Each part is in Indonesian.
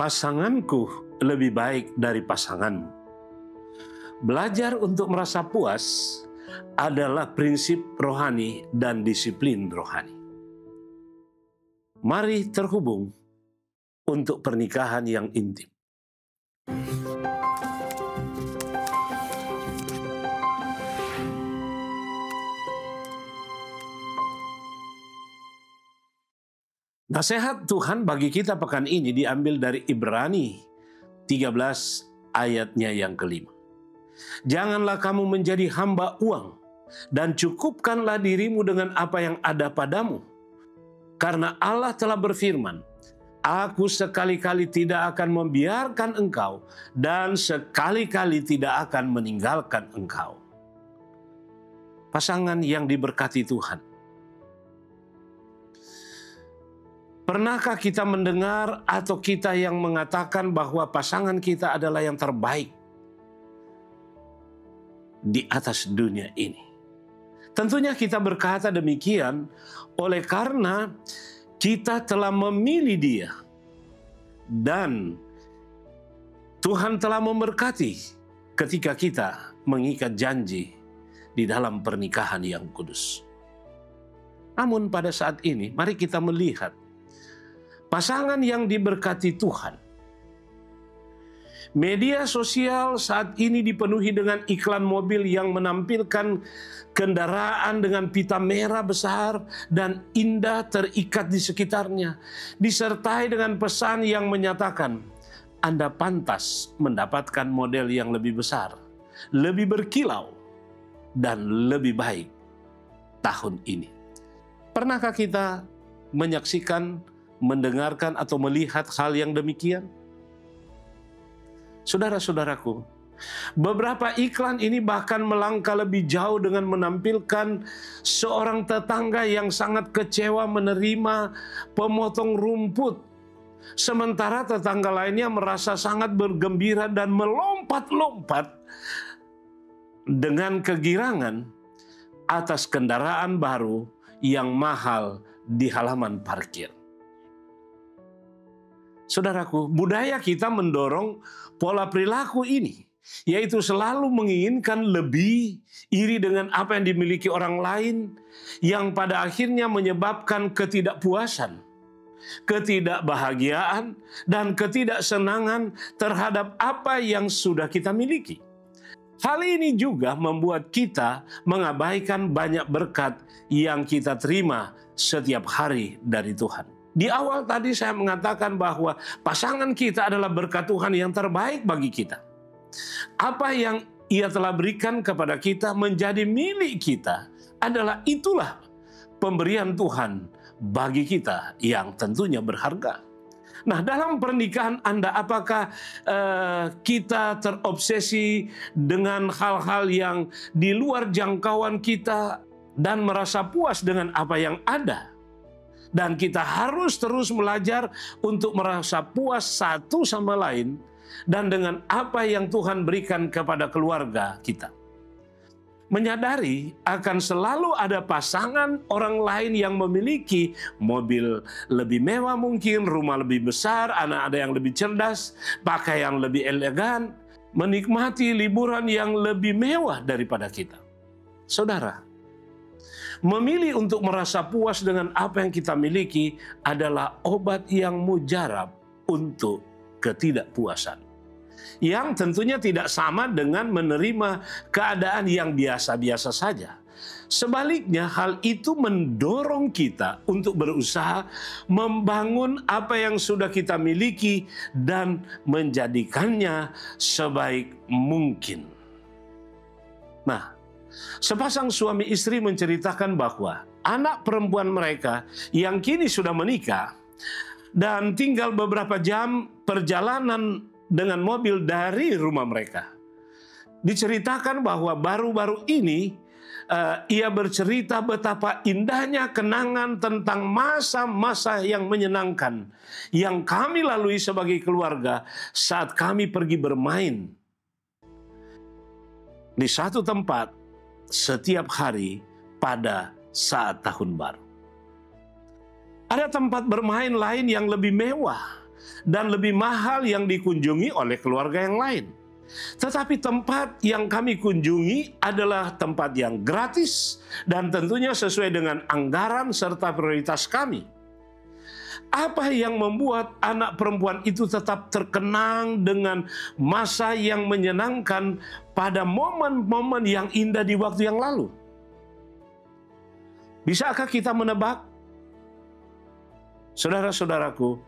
pasanganku lebih baik dari pasanganmu. Belajar untuk merasa puas adalah prinsip rohani dan disiplin rohani. Mari terhubung untuk pernikahan yang intim. Nasihat Tuhan bagi kita pekan ini diambil dari Ibrani 13 ayatnya yang kelima. Janganlah kamu menjadi hamba uang dan cukupkanlah dirimu dengan apa yang ada padamu. Karena Allah telah berfirman, Aku sekali-kali tidak akan membiarkan engkau dan sekali-kali tidak akan meninggalkan engkau. Pasangan yang diberkati Tuhan. Pernahkah kita mendengar atau kita yang mengatakan bahwa pasangan kita adalah yang terbaik di atas dunia ini? Tentunya kita berkata demikian oleh karena kita telah memilih dia dan Tuhan telah memberkati ketika kita mengikat janji di dalam pernikahan yang kudus. Namun pada saat ini mari kita melihat pasangan yang diberkati Tuhan. Media sosial saat ini dipenuhi dengan iklan mobil yang menampilkan kendaraan dengan pita merah besar dan indah terikat di sekitarnya, disertai dengan pesan yang menyatakan, Anda pantas mendapatkan model yang lebih besar, lebih berkilau, dan lebih baik tahun ini. Pernahkah kita menyaksikan, mendengarkan atau melihat hal yang demikian? Saudara-saudaraku, beberapa iklan ini bahkan melangkah lebih jauh dengan menampilkan seorang tetangga yang sangat kecewa menerima pemotong rumput, sementara tetangga lainnya merasa sangat bergembira dan melompat-lompat dengan kegirangan atas kendaraan baru yang mahal di halaman parkir. Saudaraku, budaya kita mendorong pola perilaku ini, yaitu selalu menginginkan lebih, iri dengan apa yang dimiliki orang lain, yang pada akhirnya menyebabkan ketidakpuasan, ketidakbahagiaan, dan ketidaksenangan terhadap apa yang sudah kita miliki. Hal ini juga membuat kita mengabaikan banyak berkat yang kita terima setiap hari dari Tuhan. Di awal tadi saya mengatakan bahwa pasangan kita adalah berkat Tuhan yang terbaik bagi kita. Apa yang Ia telah berikan kepada kita menjadi milik kita itulah pemberian Tuhan bagi kita yang tentunya berharga. Nah, dalam pernikahan Anda, apakah kita terobsesi dengan hal-hal yang di luar jangkauan kita dan merasa puas dengan apa yang ada? Dan kita harus terus belajar untuk merasa puas satu sama lain dan dengan apa yang Tuhan berikan kepada keluarga kita. Menyadari akan selalu ada pasangan orang lain yang memiliki mobil lebih mewah mungkin, rumah lebih besar, anak ada yang lebih cerdas, pakaian lebih elegan, menikmati liburan yang lebih mewah daripada kita. Saudara, memilih untuk merasa puas dengan apa yang kita miliki adalah obat yang mujarab untuk ketidakpuasan. Yang tentunya tidak sama dengan menerima keadaan yang biasa-biasa saja. Sebaliknya, hal itu mendorong kita untuk berusaha membangun apa yang sudah kita miliki dan menjadikannya sebaik mungkin. Nah, sepasang suami istri menceritakan bahwa anak perempuan mereka yang kini sudah menikah dan tinggal beberapa jam perjalanan dengan mobil dari rumah mereka. Diceritakan bahwa baru-baru ini ia bercerita betapa indahnya kenangan tentang masa-masa yang menyenangkan yang kami lalui sebagai keluarga saat kami pergi bermain di satu tempat setiap hari pada saat tahun baru. Ada tempat bermain lain yang lebih mewah, dan lebih mahal yang dikunjungi oleh keluarga yang lain. Tetapi tempat yang kami kunjungi adalah tempat yang gratis dan tentunya sesuai dengan anggaran serta prioritas kami. Apa yang membuat anak perempuan itu tetap terkenang dengan masa yang menyenangkan pada momen-momen yang indah di waktu yang lalu? Bisakah kita menebak? Saudara-saudaraku,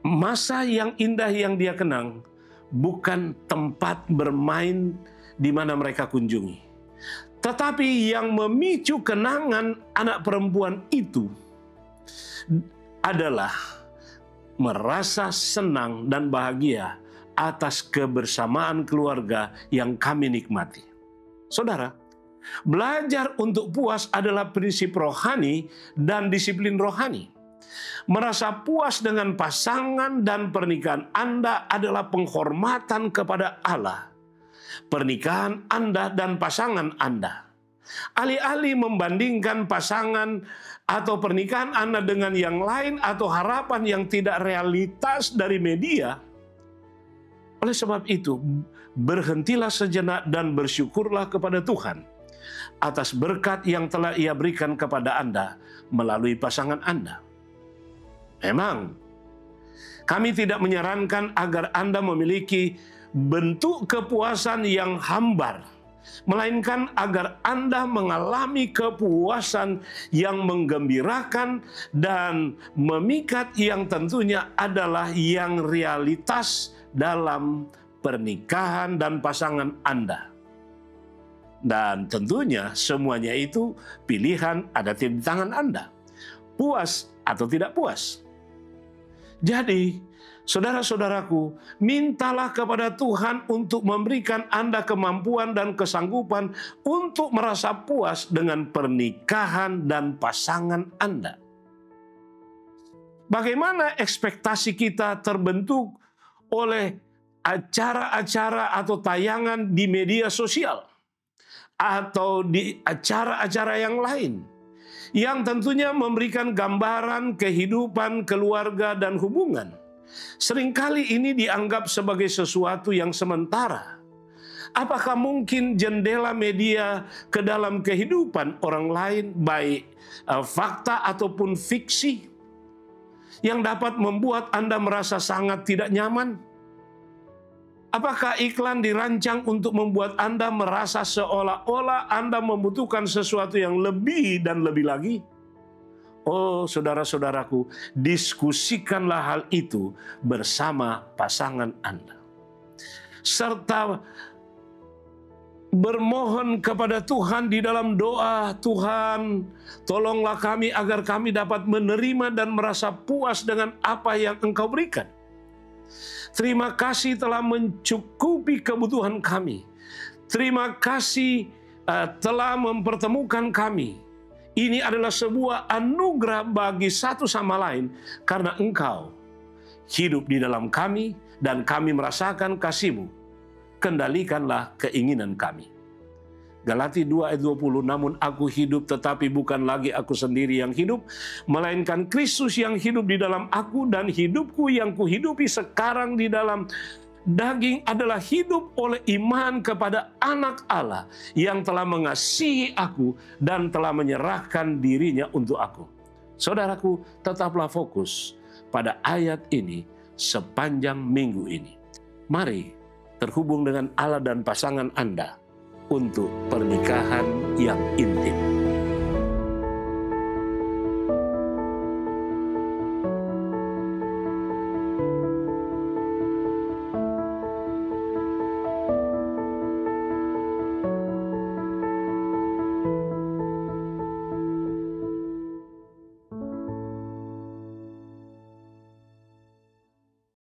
masa yang indah yang dia kenang bukan tempat bermain di mana mereka kunjungi. Tetapi yang memicu kenangan anak perempuan itu adalah merasa senang dan bahagia atas kebersamaan keluarga yang kami nikmati. Saudara, belajar untuk puas adalah prinsip rohani dan disiplin rohani. Merasa puas dengan pasangan dan pernikahan Anda adalah penghormatan kepada Allah. Pernikahan Anda dan pasangan Anda. Alih-alih membandingkan pasangan atau pernikahan Anda dengan yang lain atau harapan yang tidak realitas dari media. Oleh sebab itu, berhentilah sejenak dan bersyukurlah kepada Tuhan atas berkat yang telah Ia berikan kepada Anda melalui pasangan Anda. Memang, kami tidak menyarankan agar Anda memiliki bentuk kepuasan yang hambar, melainkan agar Anda mengalami kepuasan yang menggembirakan dan memikat yang tentunya adalah yang realitas dalam pernikahan dan pasangan Anda. Dan tentunya semuanya itu pilihan ada di tangan Anda. Puas atau tidak puas. Jadi, saudara-saudaraku, mintalah kepada Tuhan untuk memberikan Anda kemampuan dan kesanggupan untuk merasa puas dengan pernikahan dan pasangan Anda. Bagaimana ekspektasi kita terbentuk oleh acara-acara atau tayangan di media sosial atau di acara-acara yang lain, yang tentunya memberikan gambaran kehidupan keluarga dan hubungan. Seringkali ini dianggap sebagai sesuatu yang sementara. Apakah mungkin jendela media ke dalam kehidupan orang lain, baik fakta ataupun fiksi, yang dapat membuat Anda merasa sangat tidak nyaman? Apakah iklan dirancang untuk membuat Anda merasa seolah-olah Anda membutuhkan sesuatu yang lebih dan lebih lagi? Oh, saudara-saudaraku, diskusikanlah hal itu bersama pasangan Anda. Serta bermohon kepada Tuhan di dalam doa, Tuhan, tolonglah kami agar kami dapat menerima dan merasa puas dengan apa yang Engkau berikan. Terima kasih telah mencukupi kebutuhan kami. Terima kasih telah mempertemukan kami. Ini adalah sebuah anugerah bagi satu sama lain karena Engkau hidup di dalam kami dan kami merasakan kasih-Mu. Kendalikanlah keinginan kami. Galati 2 ayat 20, namun aku hidup tetapi bukan lagi aku sendiri yang hidup, melainkan Kristus yang hidup di dalam aku, dan hidupku yang kuhidupi sekarang di dalam daging adalah hidup oleh iman kepada Anak Allah yang telah mengasihi aku dan telah menyerahkan dirinya untuk aku. Saudaraku, tetaplah fokus pada ayat ini sepanjang minggu ini. Mari terhubung dengan Allah dan pasangan Anda untuk pernikahan yang intim.